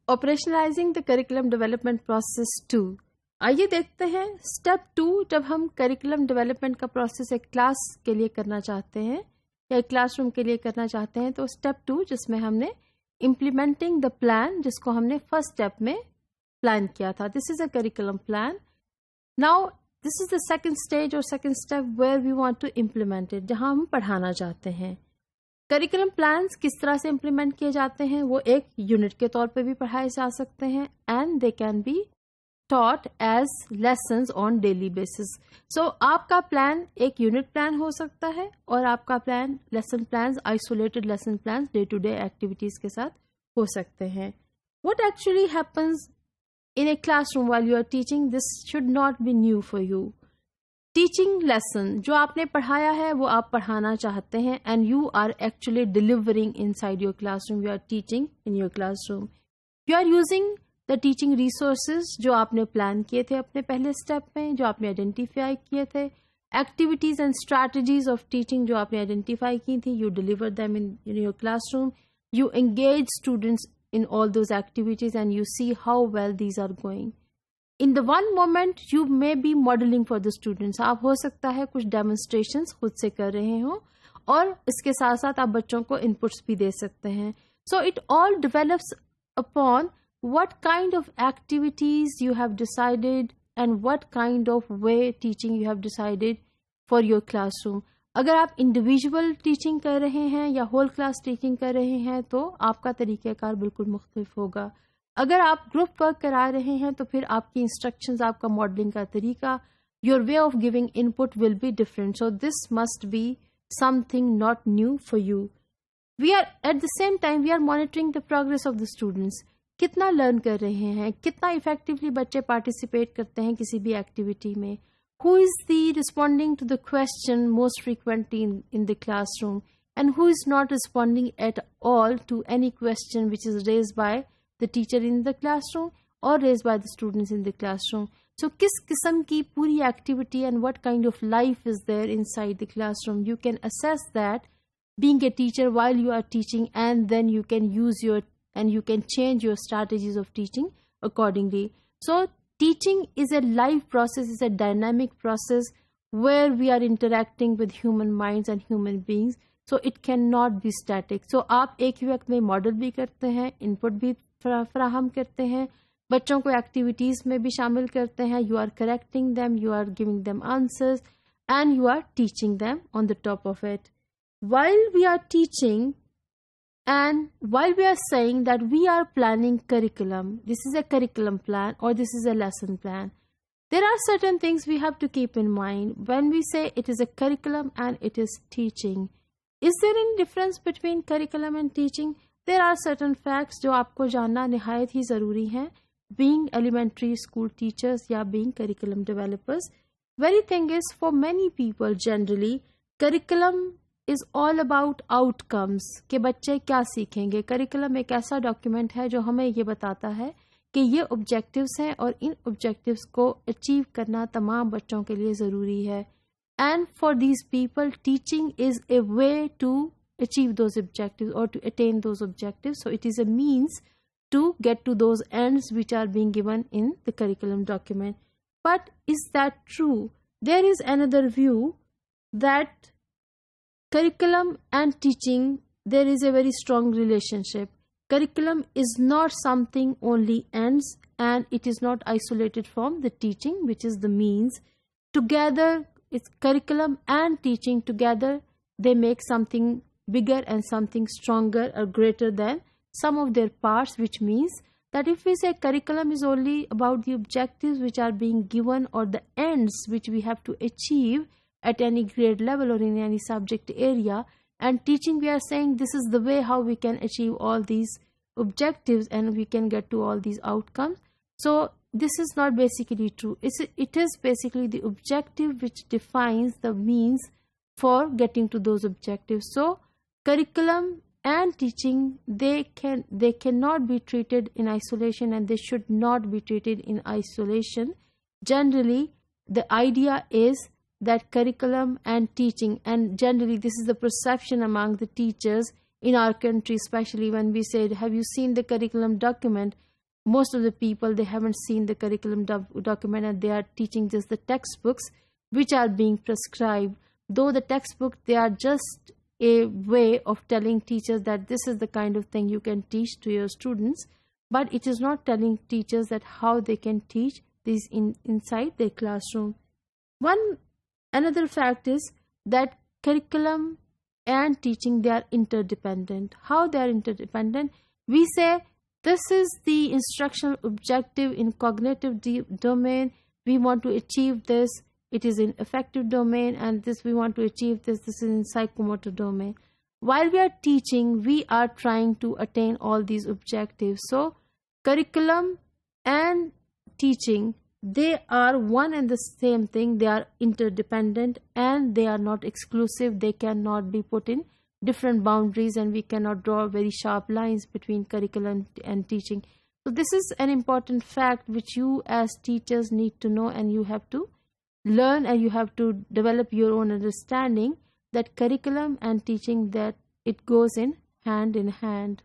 ऑपरेशनलाइजिंग the curriculum development process 2। आइए देखते हैं स्टेप 2। जब हम करिकुलम डेवलपमेंट का प्रोसेस एक क्लास के लिए करना चाहते हैं या एक क्लासरूम के लिए करना चाहते हैं, तो स्टेप 2 जिसमें हमने इम्प्लीमेंटिंग द प्लान, जिसको हमने फर्स्ट स्टेप में प्लान किया था, this is a curriculum plan. Now this is the second stage और second step where we want to implement it, जहां हम पढ़ाना चाहते हैं। करिकुलम प्लान्स किस तरह से इम्प्लीमेंट किए जाते हैं, वो एक यूनिट के तौर पे भी पढ़ाए जा सकते हैं and they can be taught as lessons on daily basis. So आपका प्लान एक यूनिट प्लान हो सकता है और आपका plan lesson plans, isolated lesson plans day to day activities के साथ हो सकते हैं। What actually happens in a classroom while you are teaching, this should not be new for you. Teaching lesson जो आपने पढ़ाया है वो आप पढ़ाना चाहते हैं and you are actually delivering inside your classroom, you are teaching in your classroom, you are using the teaching resources जो आपने प्लान किए थे अपने पहले स्टेप में, जो आपने आइडेंटिफाई किए थे, activities and strategies of teaching जो आपने आइडेंटिफाई की थी, you deliver them in your classroom, you engage students in all those activities and you see how well these are going. In the one moment you may be modelling for the students, आप हो सकता है कुछ demonstrations खुद से कर रहे हो और इसके साथ साथ आप बच्चों को इनपुट्स भी दे सकते हैं। So it all develops upon what kind of activities you have decided and what kind of way teaching you have decided for your classroom. अगर आप इंडिविजुअल टीचिंग कर रहे हैं या होल क्लास टीचिंग कर रहे हैं तो आपका तरीक़ाकार बिल्कुल मुख्तलिफ होगा। अगर आप ग्रुप वर्क करा रहे हैं तो फिर आपकी इंस्ट्रक्शंस, आपका मॉडलिंग का तरीका, your way of giving input will be different. So this must be something not new for you. We are at the same time we are monitoring the progress of the students, कितना learn कर रहे हैं, कितना effectively बच्चे participate करते हैं किसी भी एक्टिविटी में, who is the responding to the question most frequently in the classroom and who is not responding at all to any question which is raise by the teacher in the classroom और raise by the students in the classroom. So किस किस्म की पूरी activity and what kind of life is there inside the classroom, you can assess that being a teacher while you are teaching, and then you can use your and you can change your strategies of teaching accordingly. So teaching is a live process, is a dynamic process where we are interacting with human minds and human beings, so it cannot be static. So आप एक ही वक्त में model भी करते हैं, input भी फराहम करते हैं, बच्चों को एक्टिविटीज में भी शामिल करते हैं, you are correcting them, you are giving them answers and you are teaching them on the top of it. While we are teaching and while we are saying that we are planning curriculum, this is a curriculum plan or this is a lesson plan, there are certain things we have to keep in mind when we say it is a curriculum and it is teaching. Is there any difference between curriculum and teaching? There are certain facts जो आपको जानना निहायत ही ज़रूरी हैं, being elementary school teachers या being curriculum developers. Very thing is, for many people generally, curriculum is all about outcomes, कि बच्चे क्या सीखेंगे। करिकुलम एक ऐसा डॉक्यूमेंट है जो हमें ये बताता है कि ये ऑब्जेक्टिव्स हैं और इन ऑब्जेक्टिव्स को अचीव करना तमाम बच्चों के लिए ज़रूरी है। And for these people teaching is a way to achieve those objectives और to attain those objectives, so it is a means to get to those ends which are being given in the curriculum document. But is that true? There is another view that curriculum and teaching, there is a very strong relationship. Curriculum is not something only ends and it is not isolated from the teaching, which is the means. Together, it's curriculum and teaching together, they make something bigger and something stronger or greater than some of their parts, which means that if we say curriculum is only about the objectives which are being given or the ends which we have to achieve at any grade level or in any subject area, and teaching we are saying this is the way how we can achieve all these objectives and we can get to all these outcomes. So this is not basically true. It is basically the objective which defines the means for getting to those objectives. So curriculum and teaching, they cannot be treated in isolation and they should not be treated in isolation. Generally the idea is that curriculum and teaching, and generally this is the perception among the teachers in our country, especially when we said, have you seen the curriculum document? most of the people, they haven't seen the curriculum document, and they are teaching just the textbooks which are being prescribed. Though the textbook, they are just a way of telling teachers that this is the kind of thing you can teach to your students, but it is not telling teachers that how they can teach these inside their classroom. Another fact is that curriculum and teaching, they are interdependent. How they are interdependent? We say this is the instructional objective in cognitive domain. We want to achieve this. It is in affective domain, and this we want to achieve this. This is in psychomotor domain. While we are teaching, we are trying to attain all these objectives. So curriculum and teaching, they are one and the same thing. They are interdependent and they are not exclusive. They cannot be put in different boundaries, and we cannot draw very sharp lines between curriculum and teaching. So this is an important fact which you as teachers need to know, and you have to learn, and you have to develop your own understanding that curriculum and teaching, that it goes in hand.